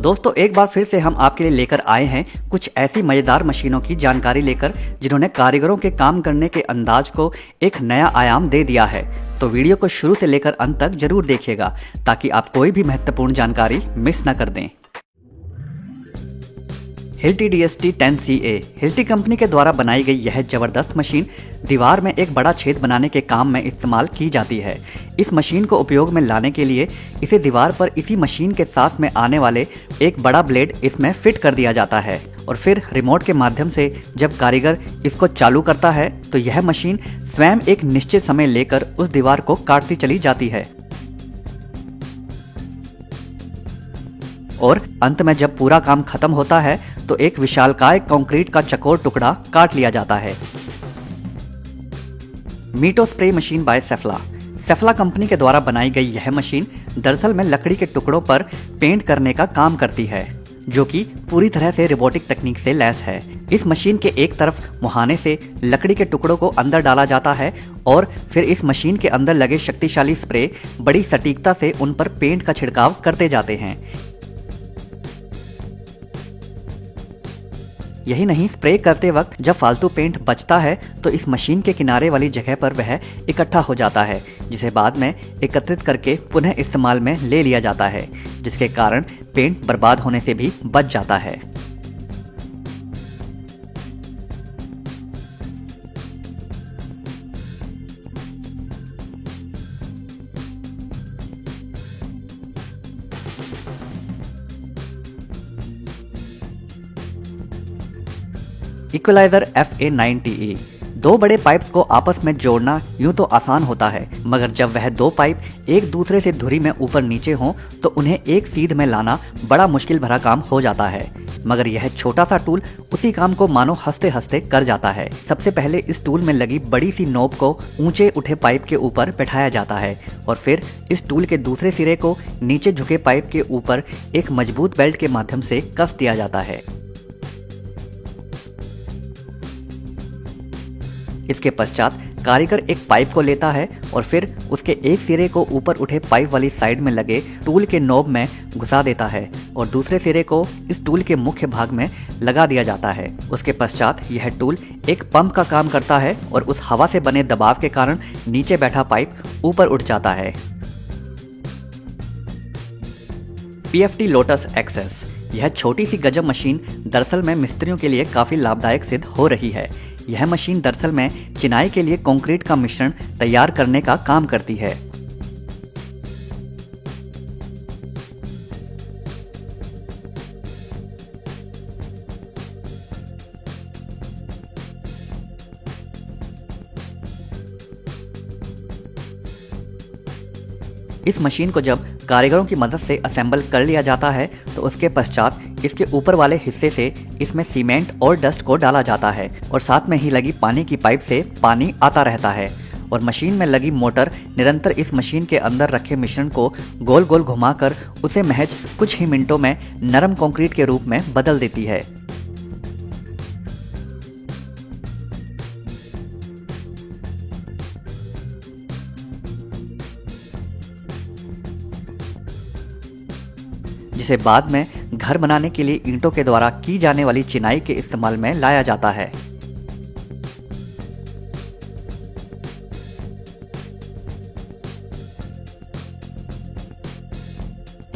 तो दोस्तों एक बार फिर से हम आपके लिए लेकर आए हैं कुछ ऐसी मज़ेदार मशीनों की जानकारी लेकर जिन्होंने कारीगरों के काम करने के अंदाज को एक नया आयाम दे दिया है। तो वीडियो को शुरू से लेकर अंत तक जरूर देखिएगा ताकि आप कोई भी महत्वपूर्ण जानकारी मिस न कर दें। Hilti DST 10CA Hilti company के द्वारा बनाई गई यह जबरदस्त मशीन दीवार में एक बड़ा छेद बनाने के काम में इस्तेमाल की जाती है। इस मशीन को उपयोग में लाने के लिए इसे दीवार पर इसी मशीन के साथ में आने वाले एक बड़ा ब्लेड इसमें फिट कर दिया जाता है और फिर रिमोट के माध्यम से जब कारीगर इसको चालू करता है तो यह मशीन स्वयं एक निश्चित समय लेकर उस दीवार को काटती चली जाती है और अंत में जब पूरा काम खत्म होता है तो एक विशालकाय कंक्रीट का चौकोर टुकड़ा काट लिया जाता है। मीटो स्प्रे मशीन बाय सेफ्ला कंपनी के द्वारा बनाई गई यह मशीन दरअसल में लकड़ी के टुकड़ों पर पेंट करने का काम करती है, जो कि पूरी तरह से रोबोटिक तकनीक से लैस है। इस मशीन के एक तरफ मुहाने से लकड़ी के टुकड़ों को अंदर डाला जाता है और फिर इस मशीन के अंदर लगे शक्तिशाली स्प्रे बड़ी सटीकता से उन पर पेंट का छिड़काव करते जाते हैं। यही नहीं, स्प्रे करते वक्त जब फालतू पेंट बचता है तो इस मशीन के किनारे वाली जगह पर वह इकट्ठा हो जाता है, जिसे बाद में एकत्रित करके पुनः इस्तेमाल में ले लिया जाता है, जिसके कारण पेंट बर्बाद होने से भी बच जाता है। इक्वलाइजर FA9TE दो बड़े पाइप्स को आपस में जोड़ना यूं तो आसान होता है, मगर जब वह दो पाइप एक दूसरे से धुरी में ऊपर नीचे हों तो उन्हें एक सीध में लाना बड़ा मुश्किल भरा काम हो जाता है। मगर यह छोटा सा टूल उसी काम को मानो हंसते हंसते कर जाता है। सबसे पहले इस टूल में लगी बड़ी सी नोब को ऊंचे उठे पाइप के ऊपर बैठाया जाता है और फिर इस टूल के दूसरे सिरे को नीचे झुके पाइप के ऊपर एक मजबूत बेल्ट के माध्यम से कस दिया जाता है। इसके पश्चात कारीगर एक पाइप को लेता है और फिर उसके एक सिरे को ऊपर उठे पाइप वाली साइड में लगे टूल के नोब में घुसा देता है और दूसरे सिरे को इस टूल के मुख्य भाग में लगा दिया जाता है। उसके पश्चात यह टूल एक पंप का काम करता है और उस हवा से बने दबाव के कारण नीचे बैठा पाइप ऊपर उठ जाता है। PFT लोटस XS यह छोटी सी गजब मशीन दरअसल में मिस्त्रियों के लिए काफी लाभदायक सिद्ध हो रही है। यह मशीन दरअसल में चिनाई के लिए कंक्रीट का मिश्रण तैयार करने का काम करती है। इस मशीन को जब कारीगरों की मदद से असेंबल कर लिया जाता है तो उसके पश्चात इसके ऊपर वाले हिस्से से इसमें सीमेंट और डस्ट को डाला जाता है और साथ में ही लगी पानी की पाइप से पानी आता रहता है और मशीन में लगी मोटर निरंतर इस मशीन के अंदर रखे मिश्रण को गोल गोल घुमाकर उसे महज कुछ ही मिनटों में नरम कंक्रीट के रूप में बदल देती है। जिसे बाद में घर बनाने के लिए ईंटों के द्वारा की जाने वाली चिनाई के इस्तेमाल में लाया जाता है।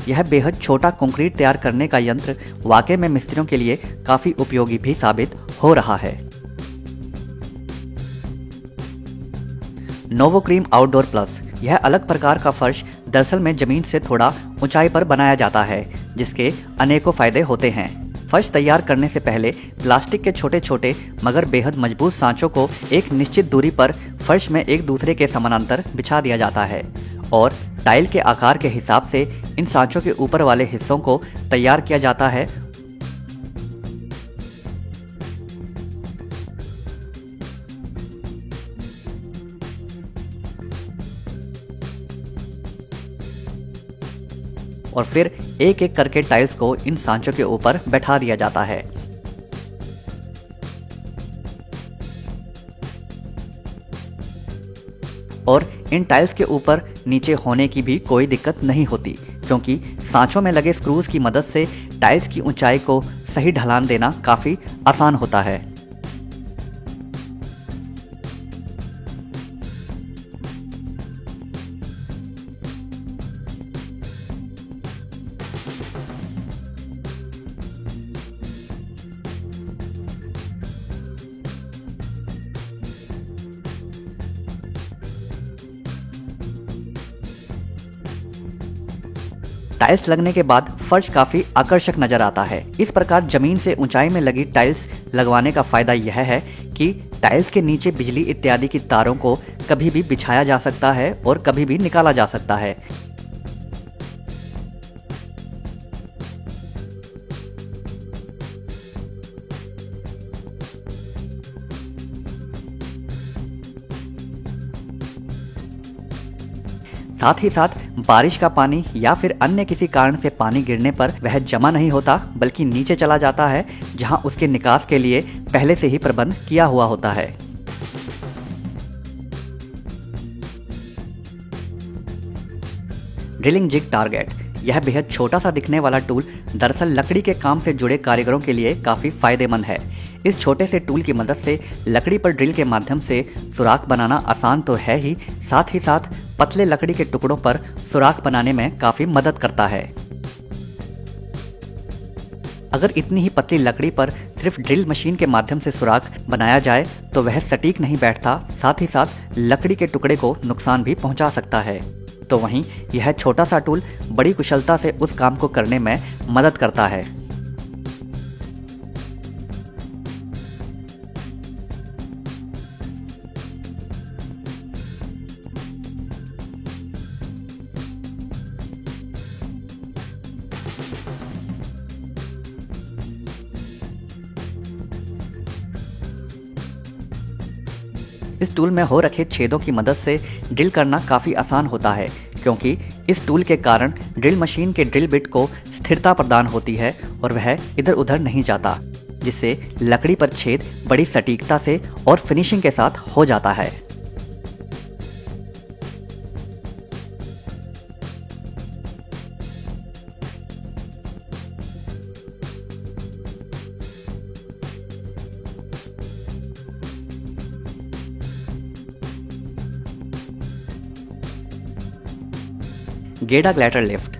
यह बेहद छोटा कंक्रीट तैयार करने का यंत्र वाकई में मिस्त्रियों के लिए काफी उपयोगी भी साबित हो रहा है। नोवोक्रीम आउटडोर प्लस यह अलग प्रकार का फर्श दरअसल में जमीन से थोड़ा ऊंचाई पर बनाया जाता है, जिसके अनेकों फायदे होते हैं। फर्श तैयार करने से पहले प्लास्टिक के छोटे छोटे मगर बेहद मजबूत सांचों को एक निश्चित दूरी पर फर्श में एक दूसरे के समानांतर बिछा दिया जाता है और टाइल के आकार के हिसाब से इन सांचों के ऊपर वाले हिस्सों को तैयार किया जाता है। और फिर एक एक करके टाइल्स को इन सांचों के ऊपर बैठा दिया जाता है। और इन टाइल्स के ऊपर नीचे होने की भी कोई दिक्कत नहीं होती, क्योंकि सांचों में लगे स्क्रूज की मदद से टाइल्स की ऊंचाई को सही ढलान देना काफ़ी आसान होता है। टाइल्स लगने के बाद फर्श काफी आकर्षक नजर आता है। इस प्रकार जमीन से ऊंचाई में लगी टाइल्स लगवाने का फायदा यह है कि टाइल्स के नीचे बिजली इत्यादि की तारों को कभी भी बिछाया जा सकता है और कभी भी निकाला जा सकता है। साथ ही साथ बारिश का पानी या फिर अन्य किसी कारण से पानी गिरने पर वह जमा नहीं होता बल्कि नीचे चला जाता है, जहां उसके निकास के लिए पहले से ही प्रबंध किया हुआ होता है। ड्रिलिंग जिग टारगेट, यह बेहद छोटा सा दिखने वाला टूल दरअसल लकड़ी के काम से जुड़े कारीगरों के लिए काफी फायदेमंद है। इस छोटे से टूल की मदद से लकड़ी पर ड्रिल के माध्यम से सुराख बनाना आसान तो है ही, साथ ही साथ पतले लकड़ी के टुकड़ों पर सुराख बनाने में काफी मदद करता है। अगर इतनी ही पतली लकड़ी पर सिर्फ ड्रिल मशीन के माध्यम से सुराख बनाया जाए तो वह सटीक नहीं बैठता, साथ ही साथ लकड़ी के टुकड़े को नुकसान भी पहुंचा सकता है। तो वहीं यह छोटा सा टूल बड़ी कुशलता से उस काम को करने में मदद करता है। इस टूल में हो रखे छेदों की मदद से ड्रिल करना काफ़ी आसान होता है, क्योंकि इस टूल के कारण ड्रिल मशीन के ड्रिल बिट को स्थिरता प्रदान होती है और वह इधर उधर नहीं जाता, जिससे लकड़ी पर छेद बड़ी सटीकता से और फिनिशिंग के साथ हो जाता है। गेड़ा ग्लैटर लिफ्ट,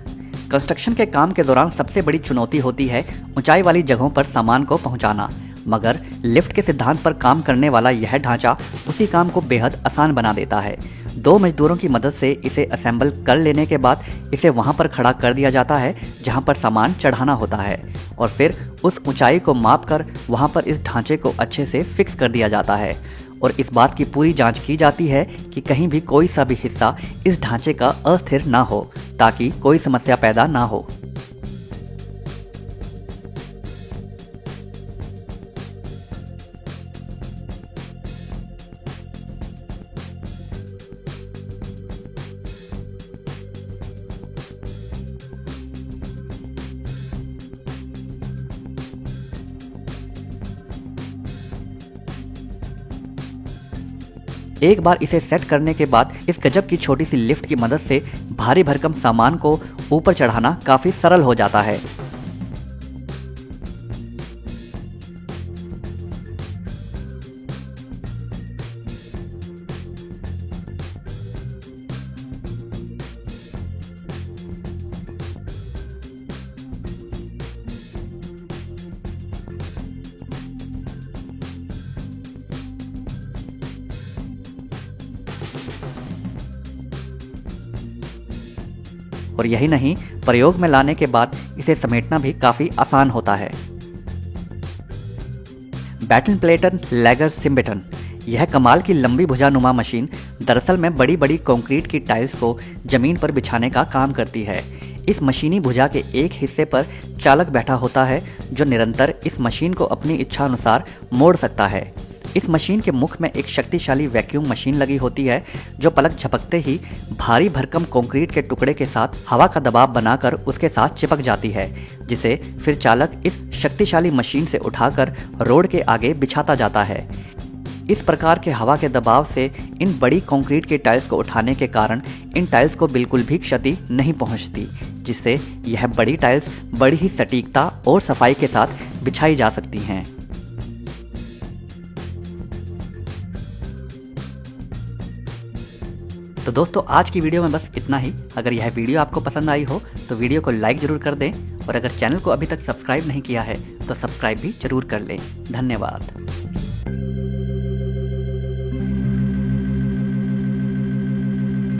कंस्ट्रक्शन के काम के दौरान सबसे बड़ी चुनौती होती है ऊंचाई वाली जगहों पर सामान को पहुंचाना, मगर लिफ्ट के सिद्धांत पर काम करने वाला यह ढांचा उसी काम को बेहद आसान बना देता है। 2 मजदूरों की मदद से इसे असेंबल कर लेने के बाद इसे वहां पर खड़ा कर दिया जाता है जहां पर सामान चढ़ाना होता है, और फिर उस ऊंचाई को माप कर वहां पर इस ढांचे को अच्छे से फिक्स कर दिया जाता है और इस बात की पूरी जांच की जाती है कि कहीं भी कोई सा भी हिस्सा इस ढांचे का अस्थिर ना हो, ताकि कोई समस्या पैदा ना हो। एक बार इसे सेट करने के बाद इस गजब की छोटी सी लिफ्ट की मदद से भारी भरकम सामान को ऊपर चढ़ाना काफी सरल हो जाता है। और यही नहीं, प्रयोग में लाने के बाद इसे समेटना भी काफी आसान होता है। बैटन प्लेटन लैगर सिम्बेटन, यह कमाल की लंबी भुजानुमा मशीन दरअसल में बड़ी बड़ी कंक्रीट की टाइल्स को जमीन पर बिछाने का काम करती है। इस मशीनी भुजा के एक हिस्से पर चालक बैठा होता है जो निरंतर इस मशीन को अपनी इच्छा अनुसार मोड़ सकता है। इस मशीन के मुख में एक शक्तिशाली वैक्यूम मशीन लगी होती है जो पलक झपकते ही भारी भरकम कंक्रीट के टुकड़े के साथ हवा का दबाव बनाकर उसके साथ चिपक जाती है, जिसे फिर चालक इस शक्तिशाली मशीन से उठाकर रोड के आगे बिछाता जाता है। इस प्रकार के हवा के दबाव से इन बड़ी कंक्रीट के टाइल्स को उठाने के कारण इन टाइल्स को बिल्कुल भी क्षति नहीं पहुंचती, जिससे यह बड़ी टाइल्स बड़ी ही सटीकता और सफाई के साथ बिछाई जा सकती हैं। तो दोस्तों आज की वीडियो में बस इतना ही। अगर यह वीडियो आपको पसंद आई हो तो वीडियो को लाइक ज़रूर कर दें और अगर चैनल को अभी तक सब्सक्राइब नहीं किया है तो सब्सक्राइब भी जरूर कर लें। धन्यवाद।